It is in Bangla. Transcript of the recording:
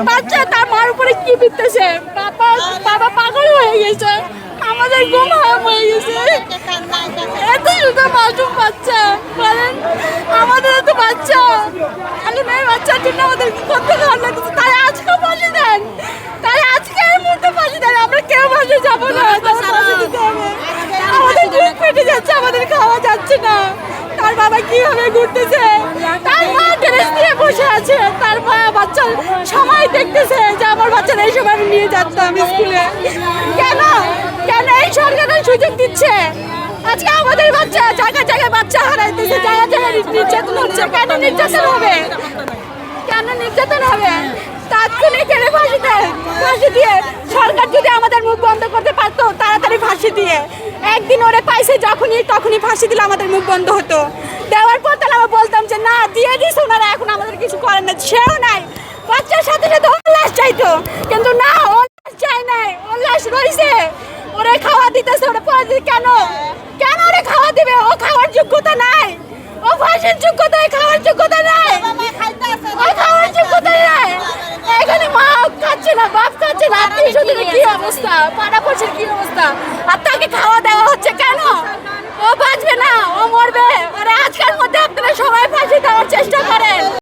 বাচ্চা তার মার উপরে কি বিতেছে, বাবা পাগল হয়ে গেছে, আমাদের ঘুম হারাম হয়ে গেছে। এত শুধু মাসুম বাচ্চা, বলেন আমাদের এত বাচ্চা, খালি মেয়ে বাচ্চার জন্য আমাদের কত খারাপ লাগছে। তাই আজকে ফাঁসি দেন, তাই আজকে এই মুহূর্তে ফাঁসি দেন, আমরা কেউ ফাঁসি যাবো না, ফাঁসি দিতে হবে। আমাদের দুধ পেটে যাচ্ছে, আমাদের খাওয়া যাচ্ছে না। তার বাবা কিভাবে ঘুরতেছে, তার মা ড্রেস দিয়ে বসে আছে, তার মা বাচ্চার সময় দেখতেছে যে আমার বাচ্চারা এই সময় নিয়ে যাচ্তাম স্কুলে। কেন কেন এই সরকারের সুযোগ দিচ্ছে? আজকে আমাদের বাচ্চা জায়গায় জায়গায় বাচ্চা হারাইতেছে, জায়গায় জায়গায় নির্যাতন হচ্ছে। কেন নির্যাতন হবে, কেন নির্যাতন হবে? তাৎক্ষণিক কেড়ে ফাঁসি দেয়, ফাঁসি দিয়ে সরকার যদি আমাদের মুখ বন্ধ করতে পারতো তাড়াতাড়ি ফাঁসি দিয়ে, একদিন ওরে পাইছে তখনই ফাঁসি দিলে আমাদের মুখ বন্ধ হতো। দেওয়ার পর তাহলে আমরা বলতাম যে না দিয়ে দিস, ওনারা এখন আমাদের কিছু করেন না। সেও নাই, বাচ্চার সাথে সাথে ওর লাশ চাইতো, কিন্তু না ওর লাশ চাই নাই, ওর লাশ রয়েছে, ওরে খাওয়া দিতেছে। ওরা পরে কেন কেন ওরে খাওয়া দিবে? ও খাওয়ার যোগ্যতা নাই, ও ফাঁসির যোগ্যতা, খাওয়ার যোগ্যতা নাই, ও খাওয়ার যোগ্যতা নাই। এখানে মা খাচ্ছে না, বাপ খাচ্ছে না, আত্মীয় স্বজনের কি অবস্থা, পাড়া পড়শির কি অবস্থা, আর তাকে খাওয়া দেওয়া হচ্ছে কেন? ও বাঁচবে না, ও মরবে। আজকের মধ্যে আপনারা সবাই ফাঁসি দেওয়ার চেষ্টা করেন।